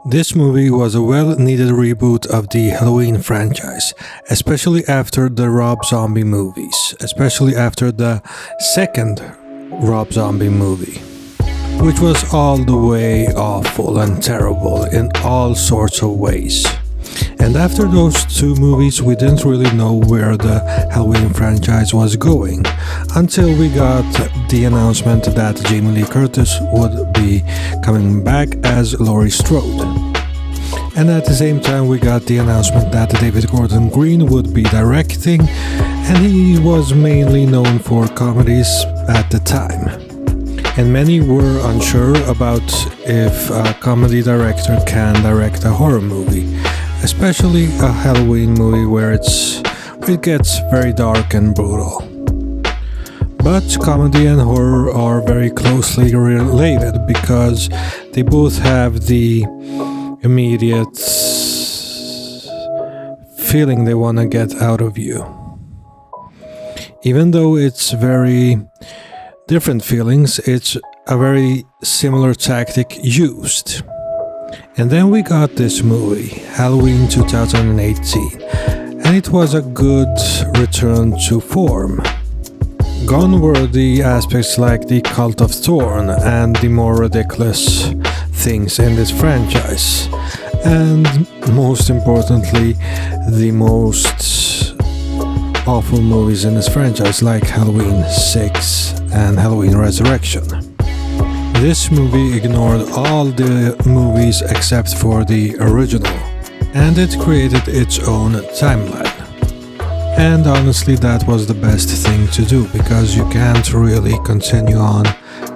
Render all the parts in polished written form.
This movie was a well-needed reboot of the Halloween franchise, especially after the Rob Zombie movies, especially after the second Rob Zombie movie, which was all the way awful and terrible in all sorts of ways. And after those two movies, we didn't really know where the Halloween franchise was going until we got the announcement that Jamie Lee Curtis would be coming back as Laurie Strode. And at the same time, we got the announcement that David Gordon Green would be directing, and he was mainly known for comedies at the time. And many were unsure about if a comedy director can direct a horror movie, especially a Halloween movie where it gets very dark and brutal. But comedy and horror are very closely related because they both have the immediate feeling they want to get out of you. Even though it's very different feelings, it's a very similar tactic used. And then we got this movie, Halloween 2018, and it was a good return to form. Gone were the aspects like the Cult of Thorn and the more ridiculous things in this franchise, and most importantly, the most awful movies in this franchise like Halloween 6 and Halloween Resurrection. This movie ignored all the movies except for the original, and it created its own timeline. And honestly, that was the best thing to do because you can't really continue on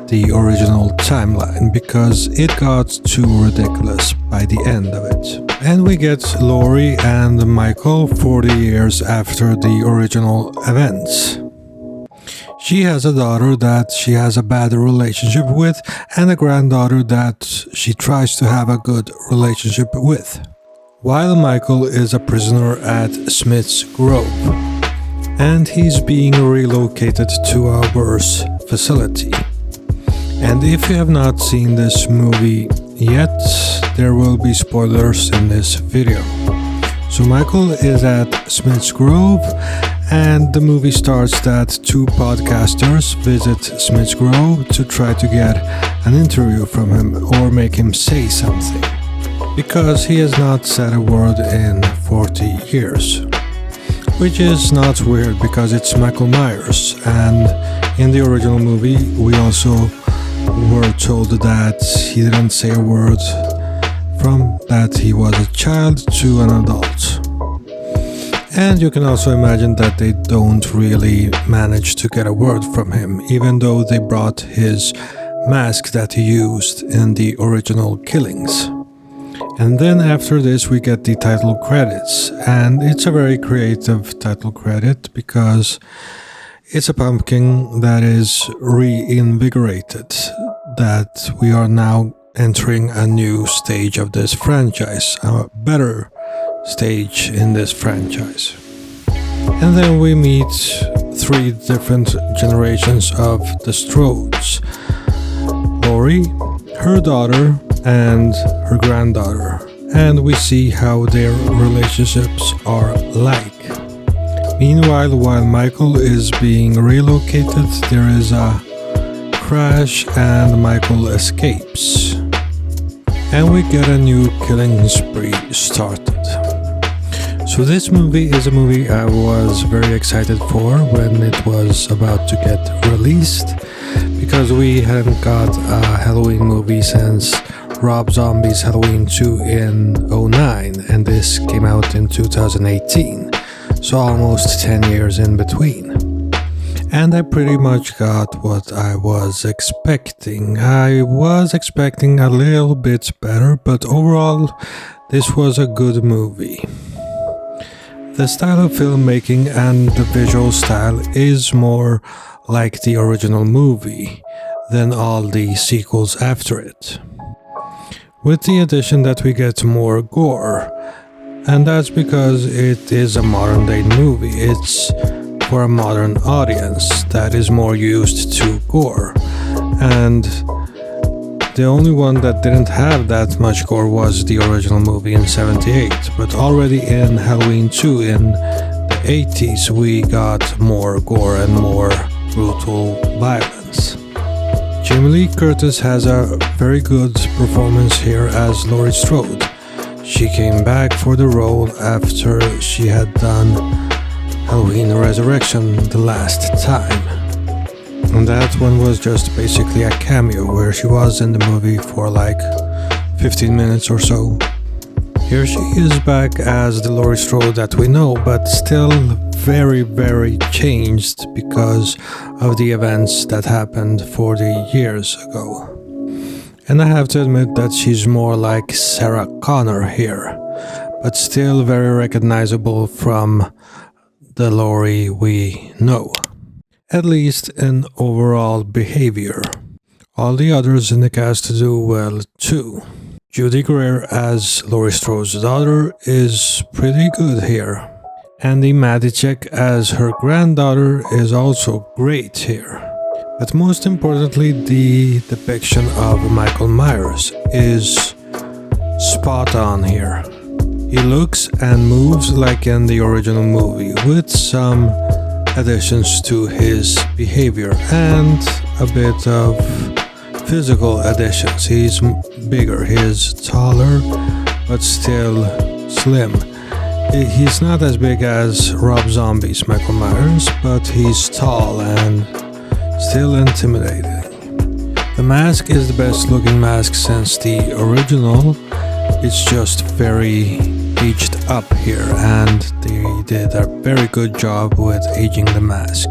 the original timeline because it got too ridiculous by the end of it. And we get Laurie and Michael 40 years after the original events. She has a daughter that she has a bad relationship with and a granddaughter that she tries to have a good relationship with, while Michael is a prisoner at Smith's Grove, and he's being relocated to a worse facility. And if you have not seen this movie yet, there will be spoilers in this video. So Michael is at Smith's Grove, and the movie starts that two podcasters visit Smith's Grove to try to get an interview from him or make him say something, because he has not said a word in 40 years. Which is not weird because it's Michael Myers, and in the original movie we also were told that he didn't say a word from that he was a child to an adult. And you can also imagine that they don't really manage to get a word from him, even though they brought his mask that he used in the original killings. And then after this we get the title credits, and it's a very creative title credit because it's a pumpkin that is reinvigorated, that we are now entering a new stage of this franchise, a better stage in this franchise. And then we meet three different generations of the Strodes: Laurie, her daughter, and her granddaughter, and we see how their relationships are like. Meanwhile, while Michael is being relocated, there is a crash and Michael escapes. And we get a new killing spree started. So this movie is a movie I was very excited for when it was about to get released, because we hadn't got a Halloween movie since Rob Zombie's Halloween 2 in 2009, and this came out in 2018, so almost 10 years in between. And I pretty much got what I was expecting. I was expecting a little bit better, but overall, this was a good movie. The style of filmmaking and the visual style is more like the original movie than all the sequels after it, with the addition that we get more gore, and that's because it is a modern day movie. It's for a modern audience that is more used to gore, and The only one that didn't have that much gore was the original movie in 78, but already in Halloween 2 in the 80s we got more gore and more brutal violence. Jamie Lee Curtis has a very good performance here as Laurie Strode. She came back for the role after she had done Halloween Resurrection the last time. And that one was just basically a cameo where she was in the movie for like 15 minutes or so. Here she is back as the Laurie Strode that we know, but still very, very changed because of the events that happened 40 years ago. And I have to admit that she's more like Sarah Connor here, but still very recognizable from the Laurie we know. At least in overall behavior. All the others in the cast do well too. Judy Greer as Laurie Strode's daughter is pretty good here. Andy Matichek as her granddaughter is also great here. But most importantly, the depiction of Michael Myers is spot on here. He looks and moves like in the original movie, with some additions to his behavior and a bit of physical additions. He's bigger, he's taller, but still slim. He's not as big as Rob Zombie's Michael Myers, but he's tall and still intimidating. The mask is the best looking mask since the original. It's just very aged up here, and they did a very good job with aging the mask.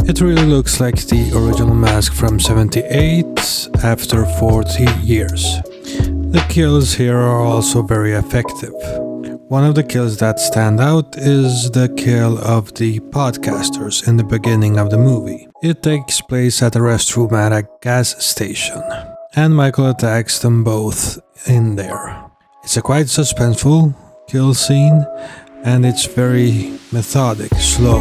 It really looks like the original mask from 78 after 40 years. The kills here are also very effective. One of the kills that stand out is the kill of the podcasters in the beginning of the movie. It takes place at a restroom at a gas station, and Michael attacks them both in there. It's a quite suspenseful kill scene, and it's very methodic, slow.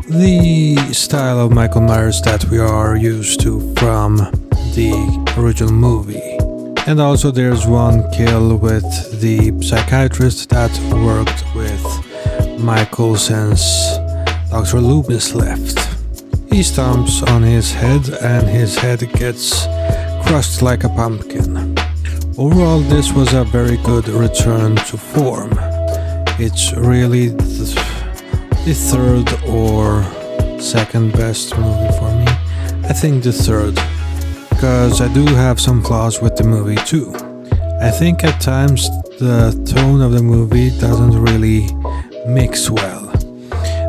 The style of Michael Myers that we are used to from the original movie. And also there's one kill with the psychiatrist that worked with Michael since Dr. Loomis left. He stomps on his head and his head gets crushed like a pumpkin. Overall, this was a very good return to form. It's really the third or second best movie for me. I think the third, because I do have some flaws with the movie too. I think at times the tone of the movie doesn't really mix well.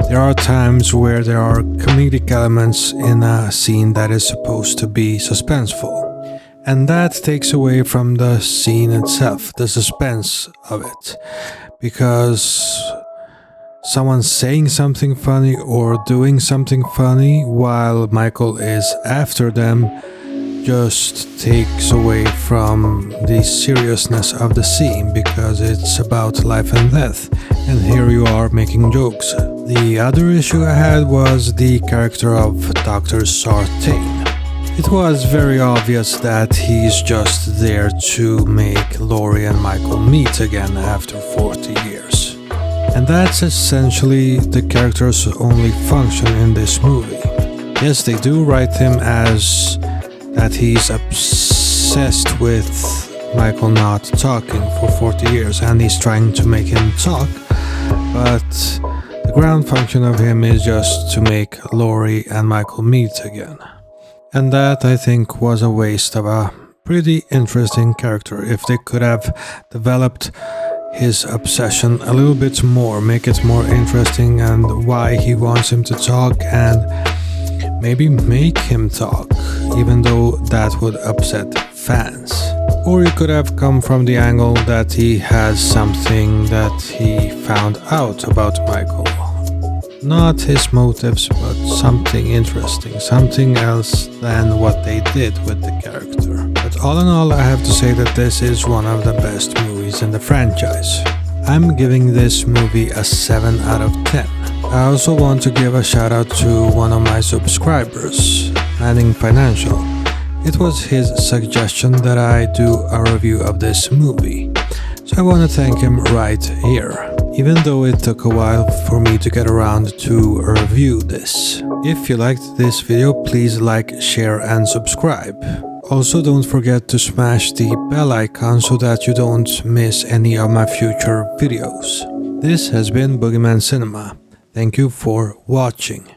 There are times where there are comedic elements in a scene that is supposed to be suspenseful. And that takes away from the scene itself, the suspense of it. Because someone saying something funny or doing something funny while Michael is after them just takes away from the seriousness of the scene, because it's about life and death, and here you are making jokes. The other issue I had was the character of Dr. Sartain. It was very obvious that he's just there to make Laurie and Michael meet again after 40 years. And that's essentially the character's only function in this movie. Yes, they do write him as that he's obsessed with Michael not talking for 40 years and he's trying to make him talk, but the ground function of him is just to make Laurie and Michael meet again. And that, I think, was a waste of a pretty interesting character. If they could have developed his obsession a little bit more, make it more interesting and why he wants him to talk, and maybe make him talk, even though that would upset fans. Or you could have come from the angle that he has something that he found out about Michael. Not his motives, but something interesting, something else than what they did with the character. But all in all, I have to say that this is one of the best movies in the franchise. I'm giving this movie a 7 out of 10. I also want to give a shout out to one of my subscribers, Manning Financial. It was his suggestion that I do a review of this movie, so I want to thank him right here, even though it took a while for me to get around to review this. If you liked this video, please like, share and subscribe. Also, don't forget to smash the bell icon so that you don't miss any of my future videos. This has been Boogeyman Cinema. Thank you for watching.